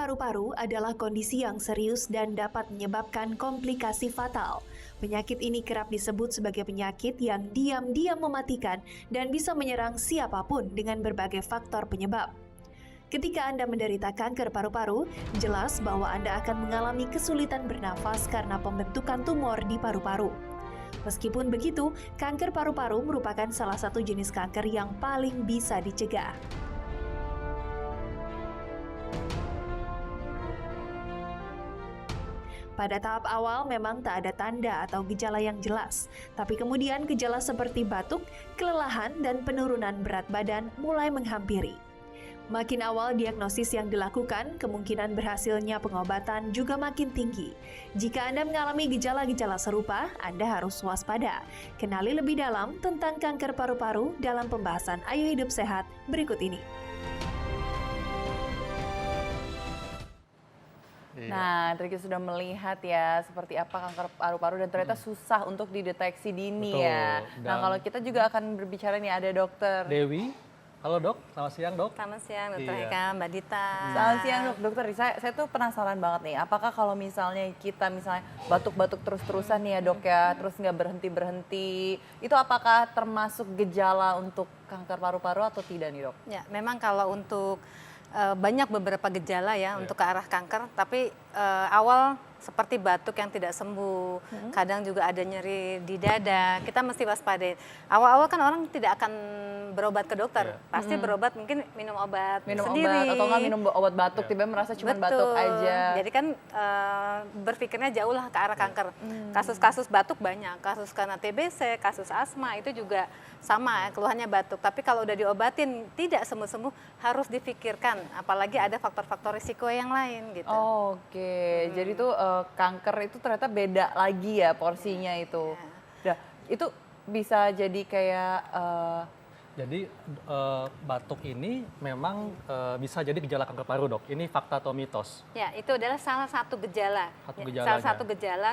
paru-paru adalah kondisi yang serius dan dapat menyebabkan komplikasi fatal. Penyakit ini kerap disebut sebagai penyakit yang diam-diam mematikan dan bisa menyerang siapapun dengan berbagai faktor penyebab. Ketika Anda menderita kanker paru-paru, jelas bahwa Anda akan mengalami kesulitan bernafas karena pembentukan tumor di paru-paru. Meskipun begitu, kanker paru-paru merupakan salah satu jenis kanker yang paling bisa dicegah. Pada tahap awal memang tak ada tanda atau gejala yang jelas, tapi kemudian gejala seperti batuk, kelelahan, dan penurunan berat badan mulai menghampiri. Makin awal diagnosis yang dilakukan, kemungkinan berhasilnya pengobatan juga makin tinggi. Jika Anda mengalami gejala-gejala serupa, Anda harus waspada. Kenali lebih dalam tentang kanker paru-paru dalam pembahasan Ayo Hidup Sehat berikut ini. Nah, tadi kita sudah melihat ya seperti apa kanker paru-paru dan ternyata susah untuk dideteksi dini. Betul. Ya. Nah, kalau kita juga akan berbicara nih ada dokter Dewi. Halo dok, selamat siang dok. Selamat siang Dokter Iya. Heka, Mbak Dita. Selamat siang dokter. Saya tuh penasaran banget nih. Apakah kalau misalnya kita batuk-batuk terus-terusan nih ya dok ya, terus nggak berhenti-berhenti, itu apakah termasuk gejala untuk kanker paru-paru atau tidak nih dok? Ya, memang kalau untuk banyak beberapa gejala ya untuk ke arah kanker, tapi awal seperti batuk yang tidak sembuh, kadang juga ada nyeri di dada, kita mesti waspada. Awal-awal kan orang tidak akan berobat ke dokter, pasti berobat mungkin minum obat sendiri. Obat atau nggak minum obat batuk, tiba-tiba merasa cuma batuk aja. Jadi kan berpikirnya jauh lah ke arah kanker. Kasus-kasus batuk banyak, kasus karena TBC, kasus asma itu juga sama keluhannya batuk. Tapi kalau udah diobatin tidak sembuh-sembuh harus difikirkan, apalagi ada faktor-faktor risiko yang lain gitu. Oke, jadi tuh kanker itu ternyata beda lagi ya porsinya itu. Nah, itu bisa jadi kayak Jadi batuk ini memang bisa jadi gejala kanker paru dok. Ini fakta atau mitos? Ya, itu adalah salah satu gejala. Gejalanya. Salah satu gejala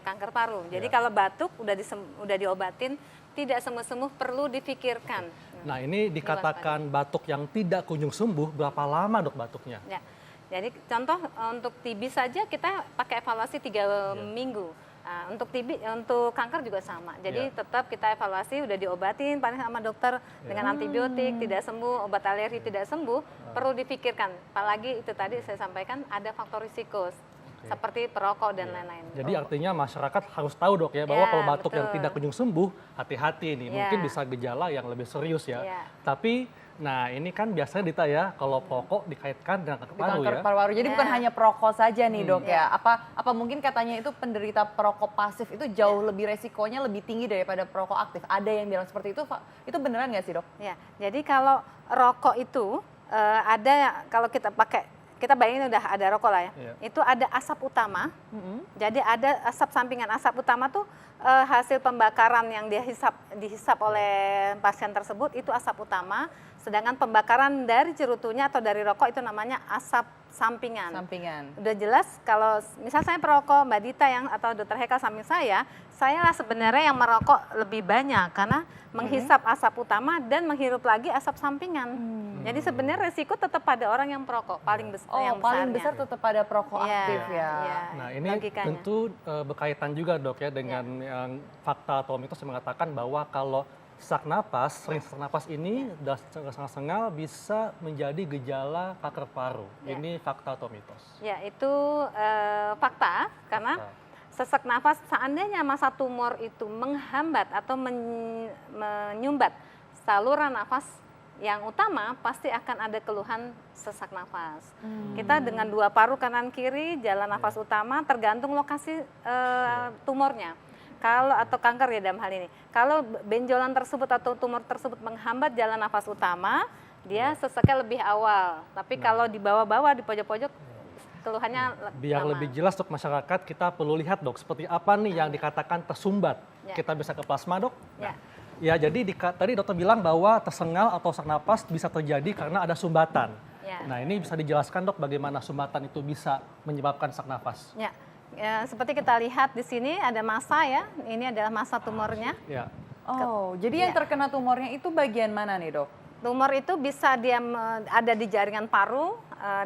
kanker paru. Jadi Ya. kalau batuk udah diobatin tidak sembuh-sembuh perlu difikirkan. Nah ini dikatakan batuk yang tidak kunjung sembuh, berapa lama dok batuknya? Ya. Jadi contoh untuk TB saja kita pakai evaluasi 3 minggu. Nah, untuk TB, untuk kanker juga sama. Jadi tetap kita evaluasi, udah diobatin paling sama dokter dengan antibiotik, tidak sembuh, obat alergi tidak sembuh, perlu difikirkan. Apalagi itu tadi saya sampaikan ada faktor risiko seperti perokok dan lain-lain. Jadi artinya masyarakat harus tahu dok ya bahwa kalau batuk yang betul. tidak kunjung sembuh, hati-hati nih. Mungkin bisa gejala yang lebih serius ya. Tapi nah ini kan biasanya Dita ya, kalau perokok dikaitkan dengan kanker paru kanker ya. paru-paru. Jadi bukan hanya perokok saja nih dok ya. Apa mungkin katanya itu penderita perokok pasif itu jauh lebih resikonya lebih tinggi daripada perokok aktif. Ada yang bilang seperti itu, itu beneran nggak sih dok? Ya, jadi kalau rokok itu ada kalau kita bayangin udah ada rokok lah ya. Itu ada asap utama. Jadi ada asap sampingan. Asap utama tuh hasil pembakaran yang dihisap oleh pasien tersebut itu asap utama. Sedangkan pembakaran dari cerutunya atau dari rokok itu namanya asap sampingan. Udah jelas kalau misal saya perokok, Mbak Dita atau Dokter Heka samping saya lah sebenarnya yang merokok lebih banyak karena menghisap asap utama dan menghirup lagi asap sampingan. Jadi sebenarnya resiko tetap pada orang yang perokok paling besar. Paling besar tetap pada perokok aktif ya. Nah ini tentu berkaitan juga dok ya dengan yang fakta atau mitos yang mengatakan bahwa kalau sesak napas, sering sesak napas ini sudah sengal bisa menjadi gejala kanker paru. Ini fakta atau mitos? Ya, itu fakta karena sesak nafas seandainya masa tumor itu menghambat atau menyumbat saluran nafas yang utama pasti akan ada keluhan sesak nafas. Kita dengan 2 paru kanan kiri jalan nafas utama tergantung lokasi tumornya. Kalau atau kanker ya dalam hal ini. Kalau benjolan tersebut atau tumor tersebut menghambat jalan nafas utama, dia sesaknya lebih awal. Tapi kalau di bawah-bawah di pojok-pojok keluhannya biar lama. lebih jelas dok masyarakat kita perlu lihat dok seperti apa nih yang dikatakan tersumbat. Kita bisa ke plasma dok. Ya jadi tadi dokter bilang bahwa tersengal atau sesak napas bisa terjadi karena ada sumbatan. Nah ini bisa dijelaskan dok bagaimana sumbatan itu bisa menyebabkan sesak nafas. Ya, seperti kita lihat di sini ada massa ya, ini adalah massa tumornya. Jadi yang terkena tumornya itu bagian mana nih dok? Tumor itu bisa dia ada di jaringan paru,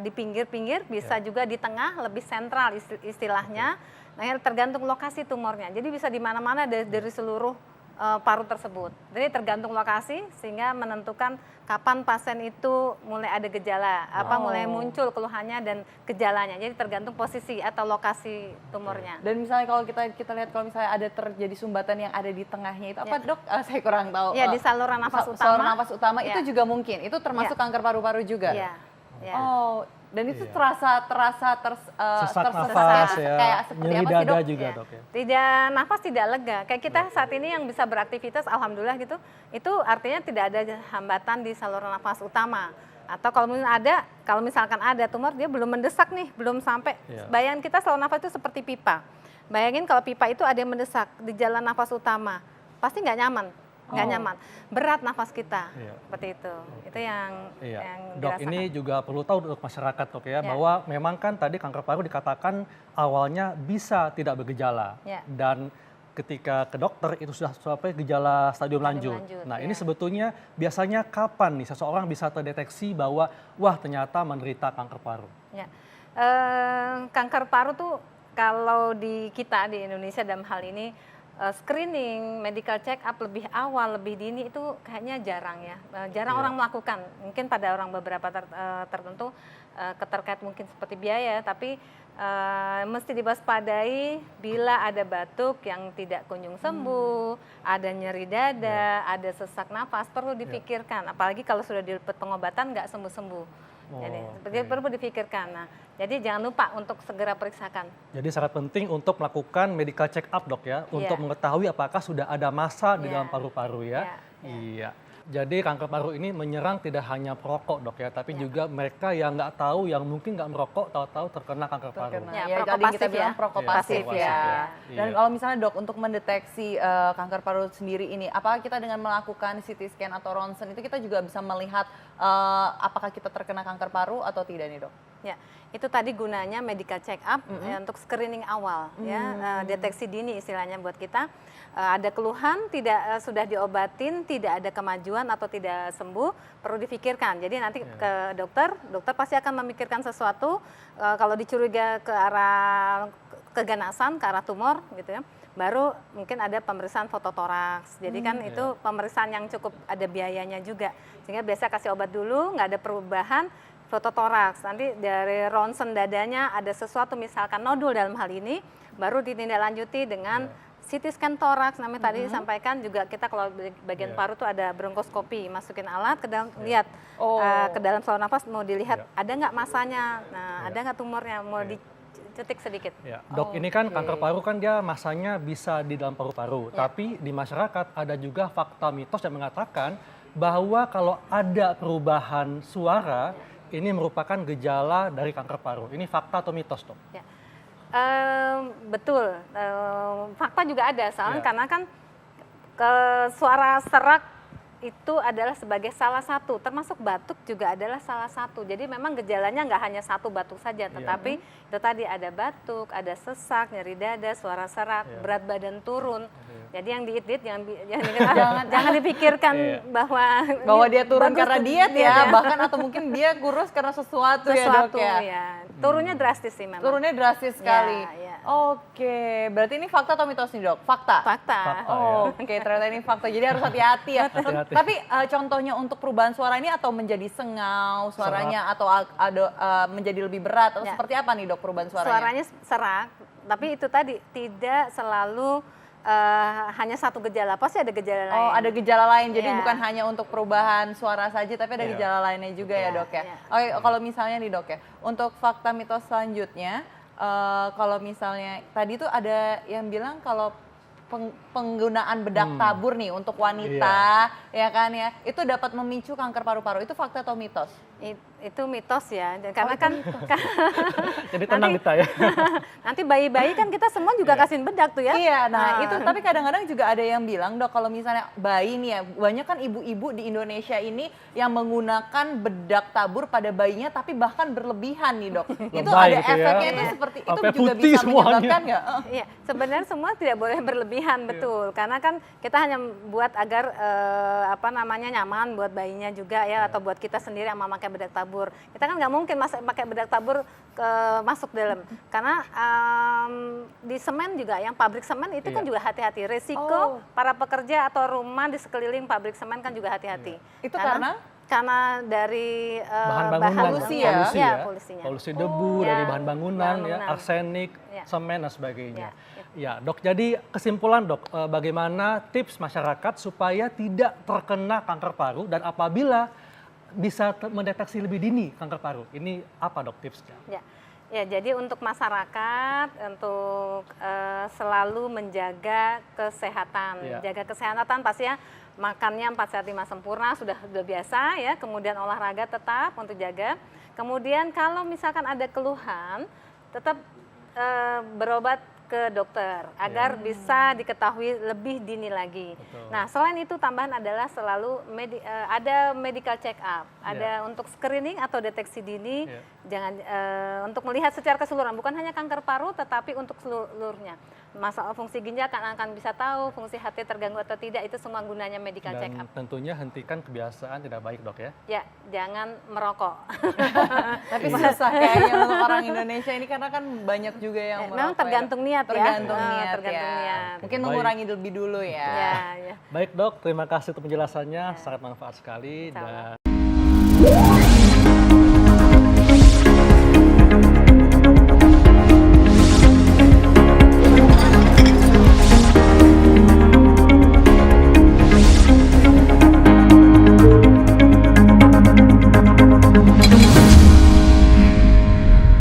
di pinggir-pinggir, bisa juga di tengah, lebih sentral istilahnya. Nah, tergantung lokasi tumornya. Jadi bisa di mana-mana dari seluruh paru tersebut. Jadi tergantung lokasi sehingga menentukan kapan pasien itu mulai ada gejala, mulai muncul keluhannya dan gejalanya. Jadi tergantung posisi atau lokasi tumornya. Dan misalnya kalau kita lihat kalau misalnya ada terjadi sumbatan yang ada di tengahnya itu apa dok? Saya kurang tahu. Ya, di saluran nafas utama. Saluran nafas utama itu juga mungkin. Itu termasuk kanker paru-paru juga. Iya. Ya. Oh, dan itu terasa sesak tersesak nafas ya, kayak seperti nyeri apa sih dada dok? juga Ya. dok ya. Tidak, nafas tidak lega. Kayak kita saat ini yang bisa beraktivitas, alhamdulillah gitu, itu artinya tidak ada hambatan di saluran nafas utama. Atau kalau misalkan ada tumor, dia belum mendesak nih, belum sampai. Iya. Bayangin kita saluran nafas itu seperti pipa. Bayangin kalau pipa itu ada yang mendesak di jalan nafas utama, pasti nggak nyaman. Nggak nyaman, berat nafas kita, seperti itu. Itu yang Dok, dirasakan. ini juga perlu tahu untuk masyarakat dok ya, bahwa memang kan tadi kanker paru dikatakan awalnya bisa tidak bergejala, dan ketika ke dokter itu sudah sampai gejala stadium lanjut. Nah ini sebetulnya biasanya kapan nih seseorang bisa terdeteksi bahwa wah ternyata menderita kanker paru? Ya. Kanker paru tuh kalau di kita di Indonesia dalam hal ini screening, medical check up lebih awal, lebih dini itu kayaknya jarang ya. Jarang orang melakukan. Mungkin pada orang beberapa tertentu keterkait mungkin seperti biaya, tapi mesti diwaspadai bila ada batuk yang tidak kunjung sembuh, ada nyeri dada, ada sesak nafas, perlu dipikirkan. Apalagi kalau sudah didapat pengobatan nggak sembuh-sembuh. Jadi perlu dipikirkan. Nah, jadi jangan lupa untuk segera periksakan. Jadi sangat penting untuk melakukan medical check up dok ya, untuk mengetahui apakah sudah ada massa di dalam paru-paru ya. Iya. Jadi kanker paru ini menyerang tidak hanya perokok dok ya, tapi juga mereka yang nggak tahu, yang mungkin nggak merokok, tahu-tahu terkena kanker paru. Ya, tadi kita bilang prokopasif ya. Dan kalau misalnya dok untuk mendeteksi kanker paru sendiri ini, apakah kita dengan melakukan CT scan atau ronsen itu kita juga bisa melihat apakah kita terkena kanker paru atau tidak nih dok? Ya, itu tadi gunanya medical check up ya, untuk screening awal ya, deteksi dini istilahnya buat kita. Ada keluhan sudah diobatin, tidak ada kemajuan atau tidak sembuh, perlu dipikirkan. Jadi nanti ke dokter pasti akan memikirkan sesuatu. Kalau dicuriga ke arah keganasan, ke arah tumor gitu ya, baru mungkin ada pemeriksaan fototoraks. Jadi kan itu pemeriksaan yang cukup ada biayanya juga. Sehingga biasa kasih obat dulu, nggak ada perubahan, fototoraks. Nanti dari ronsen dadanya ada sesuatu misalkan nodul dalam hal ini, baru ditindaklanjuti dengan CT scan toraks. Namanya tadi disampaikan juga kita kalau bagian paru tuh ada bronkoskopi, masukin alat ke dalam, lihat ke dalam saluran nafas, mau dilihat ada nggak masanya, nah ada nggak tumornya, mau dicetik sedikit. Ya, dok, ini kan kanker paru kan dia masanya bisa di dalam paru-paru, tapi di masyarakat ada juga fakta mitos yang mengatakan bahwa kalau ada perubahan suara, ini merupakan gejala dari kanker paru. Ini fakta atau mitos, dok? Ya. Betul, fakta juga ada, soalnya karena kan suara serak itu adalah sebagai salah satu, termasuk batuk juga adalah salah satu. Jadi memang gejalanya nggak hanya satu batuk saja, tetapi itu tadi ada batuk, ada sesak, nyeri dada, suara serak, berat badan turun. Jadi yang diet jangan dipikirkan bahwa dia turun karena diet ya, bahkan atau mungkin dia kurus karena sesuatu ya dok ya. Turunnya drastis sih memang. Turunnya drastis sekali. Oke, berarti ini fakta atau mitos nih dok? Fakta. Oke, ternyata ini fakta. Jadi harus hati-hati ya. Tapi contohnya untuk perubahan suara ini atau menjadi sengau suaranya atau ada menjadi lebih berat atau seperti apa nih dok perubahan suaranya? Suaranya serak, tapi itu tadi tidak selalu hanya satu gejala, pasti ada gejala lain. Oh, ada gejala lain. Jadi bukan hanya untuk perubahan suara saja, tapi ada gejala lainnya juga ya dok ya. Oke, kalau misalnya nih dok ya, untuk fakta mitos selanjutnya, kalau misalnya tadi tuh ada yang bilang kalau penggunaan bedak tabur nih untuk wanita, ya kan ya, itu dapat memicu kanker paru-paru. Itu fakta atau mitos? Itu mitos ya, karena kan jadi tenang kita ya. Nanti bayi-bayi kan kita semua juga kasihin bedak tuh ya. Iya, nah itu tapi kadang-kadang juga ada yang bilang dok kalau misalnya bayi nih ya, banyak kan ibu-ibu di Indonesia ini yang menggunakan bedak tabur pada bayinya tapi bahkan berlebihan nih dok. Itu ada gitu efeknya ya. itu seperti itu Sampai juga putih bisa semuanya. menyebabkan nggak? Iya, sebenarnya semua tidak boleh berlebihan, betul. Karena kan kita hanya buat agar nyaman buat bayinya juga ya, atau buat kita sendiri yang memakai bedak tabur. Kita kan nggak mungkin pakai bedak tabur masuk dalam, karena di semen juga, yang pabrik semen itu kan juga hati-hati. Resiko para pekerja atau rumah di sekeliling pabrik semen kan juga hati-hati. Itu karena dari bahan bangunan, polusinya. polusi debu dari bahan bangunan, arsenik, semen dan sebagainya. Ya, Dok. Jadi kesimpulan, Dok, bagaimana tips masyarakat supaya tidak terkena kanker paru dan apabila bisa mendeteksi lebih dini kanker paru? Ini apa, Dok, tipsnya? Ya, jadi untuk masyarakat untuk selalu menjaga kesehatan. Jaga kesehatan pastinya makannya 4 sehat 5 sempurna sudah biasa ya, kemudian olahraga tetap untuk jaga. Kemudian kalau misalkan ada keluhan, tetap berobat ke dokter agar bisa diketahui lebih dini lagi. Nah, selain itu tambahan adalah selalu ada medical check up, ada untuk screening atau deteksi dini, jangan untuk melihat secara keseluruhan, bukan hanya kanker paru tetapi untuk seluruhnya. Masalah fungsi ginjal akan bisa tahu, fungsi hati terganggu atau tidak, itu semua gunanya medical check up. Dan tentunya hentikan kebiasaan tidak baik, Dok, ya? Ya, jangan merokok. Tapi susah kayaknya untuk orang Indonesia ini karena kan banyak juga yang merokok. Memang tergantung niat ya. Tergantung niat. Mungkin mengurangi lebih dulu ya. Baik, Dok, terima kasih untuk penjelasannya, sangat manfaat sekali. Dan